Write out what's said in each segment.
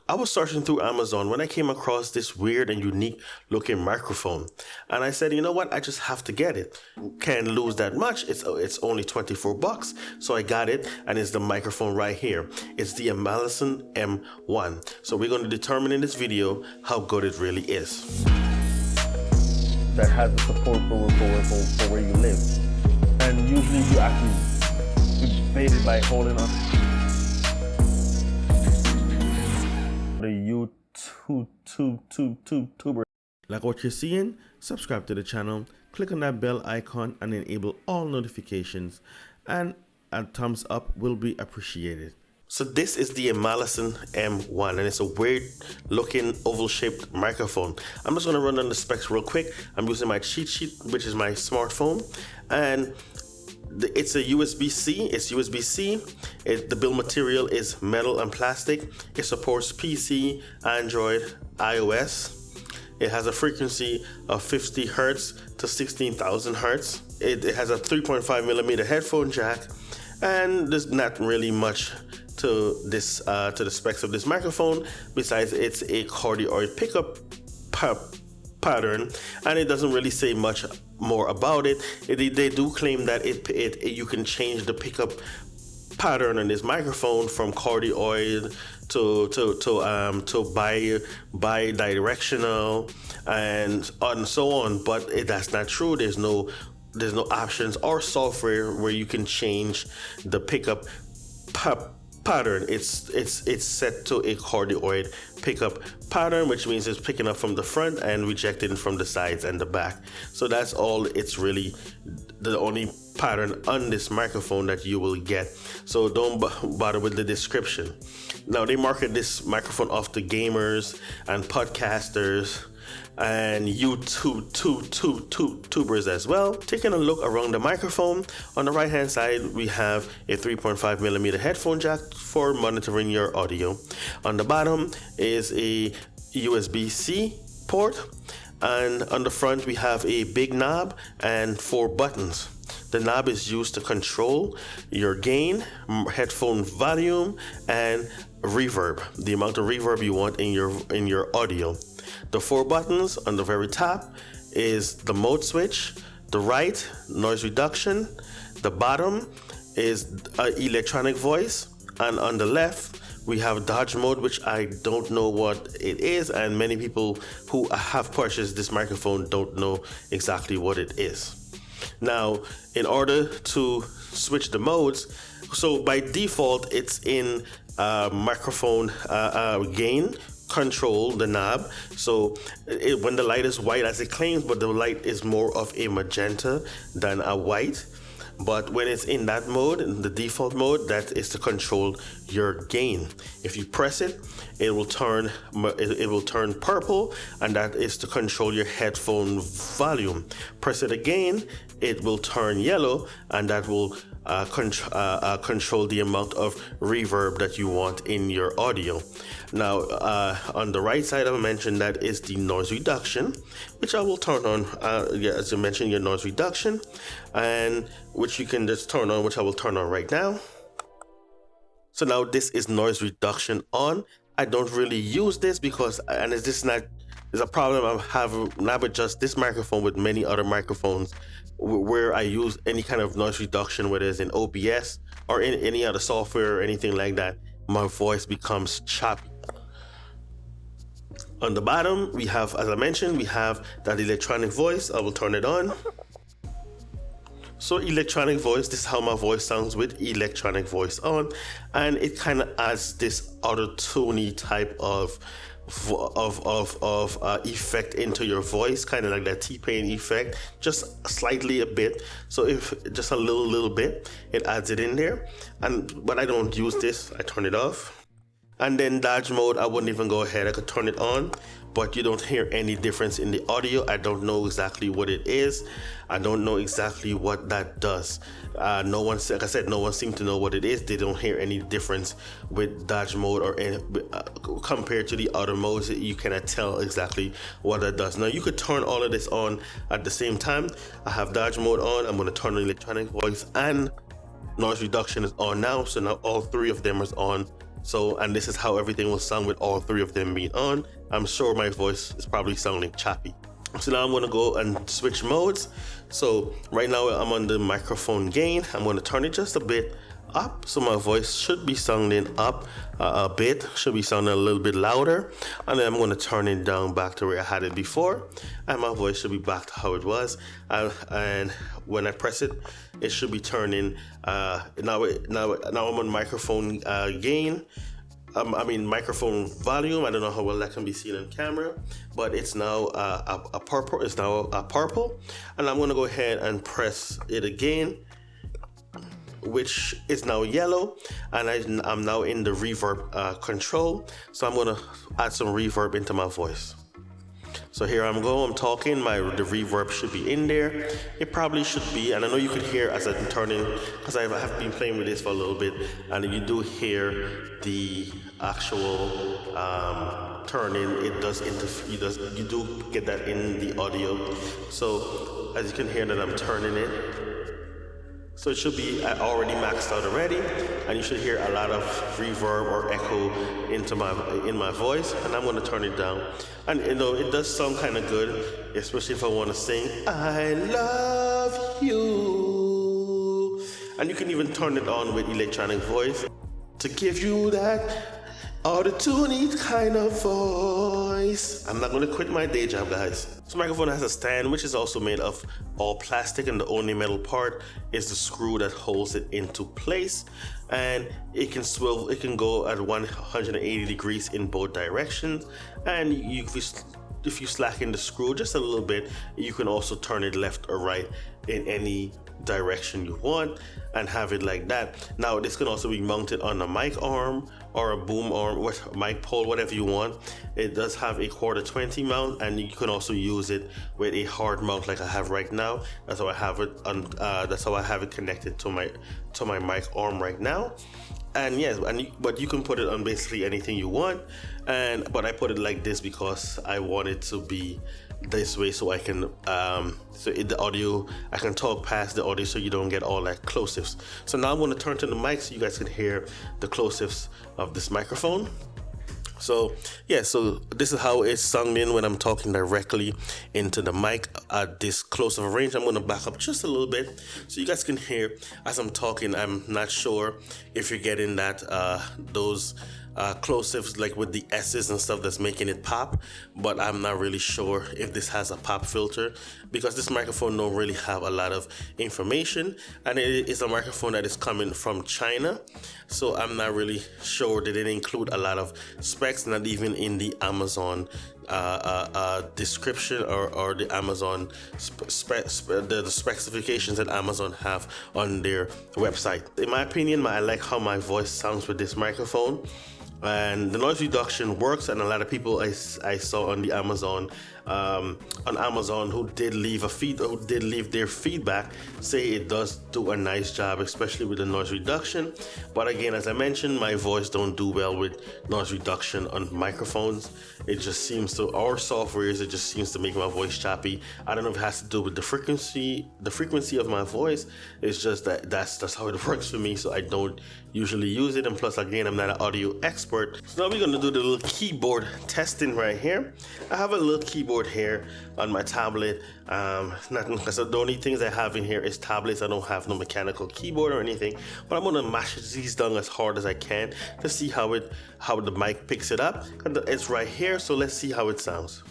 I was searching through Amazon when I came across this weird and unique looking microphone. And I said, you know what? I just have to get it. Can't lose that much. It's only 24 bucks. So I got it, and it's the microphone right here. It's the Amalisn M1. So we're going to determine in this video how good it really is. That has the support for where you live. And usually you actually debate it by holding on the YouTuber. Like what you're seeing, subscribe to the channel, click on that bell icon and enable all notifications, and a thumbs up will be appreciated. So this is the Amalisn M1, and it's a weird looking oval shaped microphone. I'm just gonna run on the specs real quick. I'm using my cheat sheet, which is my smartphone, and it's a USB-C. It's USB-C. The build material is metal and plastic. It supports PC, Android, iOS. It has a frequency of 50 Hertz to 16,000 Hertz. It has a 3.5mm headphone jack, and there's not really much to this to the specs of this microphone besides it's a cardioid pickup pattern, and it doesn't really say much more about it. They do claim that you can change the pickup pattern on this microphone from cardioid to bi-directional and so on, but that's not true. There's no options or software where you can change the pickup pattern. It's set to a cardioid pickup pattern, which means it's picking up from the front and rejecting from the sides and the back. So that's all. It's really the only pattern on this microphone that you will get. So don't bother with the description. Now they market this microphone off to gamers and podcasters and YouTubers as well. Taking a look around the microphone, on the right hand side we have a 3.5mm headphone jack for monitoring your audio. On the bottom is a USB-C port, and on the front we have a big knob and 4 buttons. The knob is used to control your gain, headphone volume, and reverb, the amount of reverb you want in your audio. The 4 buttons on the very top is the mode switch, the right noise reduction, the bottom is electronic voice, and on the left we have dodge mode, which I don't know what it is, and many people who have purchased this microphone don't know exactly what it is. Now, in order to switch the modes, so by default it's in microphone gain control, the knob. So when the light is white, as it claims, but the light is more of a magenta than a white. But when it's in that mode, in the default mode, that is to control your gain. If you press it, it will turn purple, and that is to control your headphone volume. Press it again, it will turn yellow, and that will control the amount of reverb that you want in your audio. Now, on the right side, I mentioned that is the noise reduction, which I will turn on. As I mentioned, your noise reduction, and which you can just turn on, which I will turn on right now. So now this is noise reduction on. I don't really use this because, and it's a problem I have not with just this microphone, with many other microphones where I use any kind of noise reduction, whether it's in OBS or in any other software or anything like that, my voice becomes choppy. On the bottom, we have, as I mentioned, we have that electronic voice. I will turn it on. So electronic voice, this is how my voice sounds with electronic voice on, and it kind of adds this auto-tuney type of effect into your voice, kind of like that T-Pain effect, just slightly a bit. So if just a little bit, it adds it in there. But I don't use this, I turn it off. And then dodge mode, I wouldn't even go ahead, I could turn it on, but you don't hear any difference in the audio. I don't know exactly what it is. I don't know exactly what that does. No one, like I said, no one seems to know what it is. They don't hear any difference with dodge mode or compared to the other modes. You cannot tell exactly what that does. Now you could turn all of this on at the same time. I have dodge mode on. I'm going to turn on electronic voice, and noise reduction is on now. So now all 3 of them is on So, and this is how everything will sound with all three of them being on. I'm sure my voice is probably sounding choppy. So now I'm going to go and switch modes. So right now I'm on the microphone gain. I'm going to turn it just a bit up, so my voice should be sounding up a bit, should be sounding a little bit louder. And then I'm going to turn it down back to where I had it before, and my voice should be back to how it was. And when I press it, it should be turning. Now I'm on microphone gain. Microphone volume. I don't know how well that can be seen on camera, but it's now a purple. It's now a purple, and I'm going to go ahead and press it again, which is now yellow, and I'm now in the reverb control. So I'm going to add some reverb into my voice. So here I'm talking, the reverb should be in there. It probably should be, and I know you could hear as I'm turning, because I have been playing with this for a little bit, and you do hear the actual turning. It does you do get that in the audio. So as you can hear that I'm turning it. So it should be already maxed out already, and you should hear a lot of reverb or echo in my voice. And I'm going to turn it down, and it does sound kind of good, especially if I want to sing "I love you." And you can even turn it on with electronic voice to give you that auto-tuned kind of voice. I'm not going to quit my day job, guys. This microphone has a stand, which is also made of all plastic, and the only metal part is the screw that holds it into place. And it can swivel, it can go at 180 degrees in both directions. And if you slacken the screw just a little bit, you can also turn it left or right in any direction you want and have it like that. Now this can also be mounted on a mic arm or a boom arm, or mic pole, whatever you want. It does have a 1/4-20 mount, and you can also use it with a hard mount like I have right now. That's how I have it on. That's how I have it connected to my mic arm right now. And yes, but you can put it on basically anything you want. But I put it like this because I want it to be this way, so I can the audio, I can talk past the audio so you don't get all that close-ups. So now I'm going to turn to the mic so you guys can hear the close-ups of this microphone. So yeah, so this is how it's sounding when I'm talking directly into the mic at this close of a range. I'm going to back up just a little bit so you guys can hear as I'm talking. I'm not sure if you're getting that those close-ups like with the S's and stuff that's making it pop, but I'm not really sure if this has a pop filter, because this microphone don't really have a lot of information, and it is a microphone that is coming from China, so I'm not really sure. They didn't include a lot of specs, not even in the Amazon description or the Amazon the specifications that Amazon have on their website. In my opinion, I like how my voice sounds with this microphone, and the noise reduction works. And a lot of people I saw on the Amazon who did leave their feedback say it does do a nice job, especially with the noise reduction. But again, as I mentioned, my voice don't do well with noise reduction on microphones. It just seems to, our softwares, it just seems to make my voice choppy. I don't know if it has to do with the frequency of my voice. It's just that's how it works for me, so I don't usually use it. And plus, again, I'm not an audio expert. So now we're gonna do the little keyboard testing right here. I have a little keyboard here on my tablet. So the only things I have in here is tablets. I don't have no mechanical keyboard or anything, but I'm gonna mash these down as hard as I can to see how the mic picks it up. It's right here, so let's see how it sounds.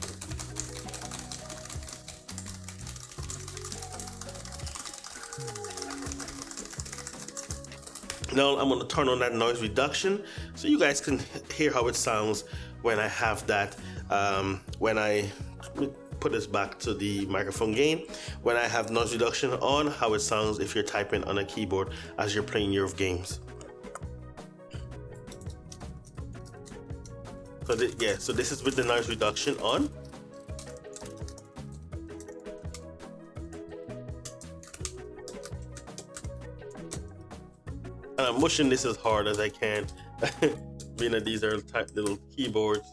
Now I'm going to turn on that noise reduction so you guys can hear how it sounds when I have that, when I put this back to the microphone gain, when I have noise reduction on, how it sounds if you're typing on a keyboard as you're playing your games. So this is with the noise reduction on. And I'm pushing this as hard as I can. Being that these are little keyboards,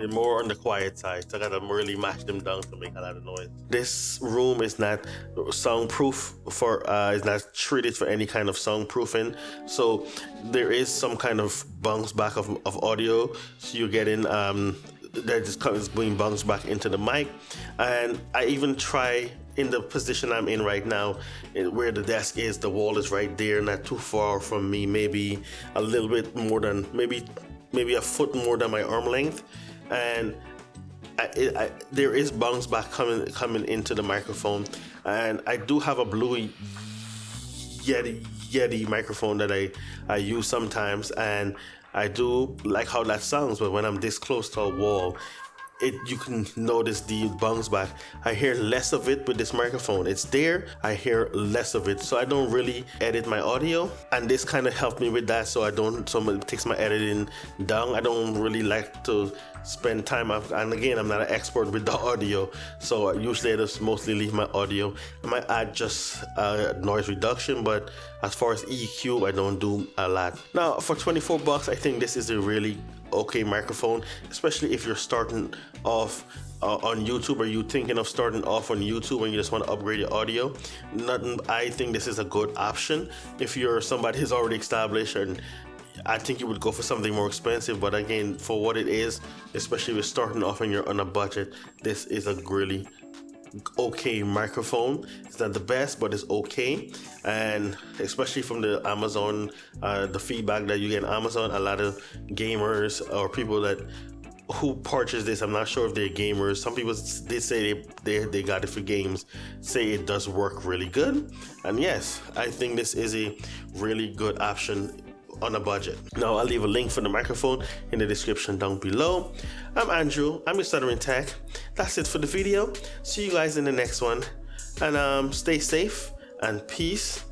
They're more on the quiet side, so I gotta really mash them down to make a lot of noise. This room is not soundproof it's not treated for any kind of soundproofing, so there is some kind of bounce back of audio, so you're getting that just being bounced back into the mic. And I even try in the position I'm in right now, where the desk is, the wall is right there, not too far from me, maybe a little bit more than maybe a foot more than my arm length, and there is bounce back coming into the microphone. And I do have a Blue Yeti microphone that I use sometimes, and I do like how that sounds, but when I'm this close to a wall, you can notice the bounce back. I hear less of it with this microphone. It's there, I hear less of it, so I don't really edit my audio, and this kind of helped me with that, so it takes my editing down. I don't really like to spend time and again, I'm not an expert with the audio, so usually I just mostly leave my audio. I might add just noise reduction, but as far as EQ, I don't do a lot. Now for $24, I think this is a really okay microphone, especially if you're starting off on YouTube, or you thinking of starting off on YouTube and you just want to upgrade your audio. I think this is a good option. If you're somebody who's already established, and I think you would go for something more expensive, but again, for what it is, especially if you're starting off and you're on a budget, this is a really okay microphone. It's not the best, but it's okay. And especially from the Amazon, the feedback that you get on Amazon, a lot of gamers or people who purchase this, I'm not sure if they're gamers. Some people did say they got it for games, say it does work really good. And yes, I think this is a really good option on a budget. Now I'll leave a link for the microphone in the description down below. I'm Andrew, I'm your Stuttering Tech. That's it for the video. See you guys in the next one, and stay safe and peace.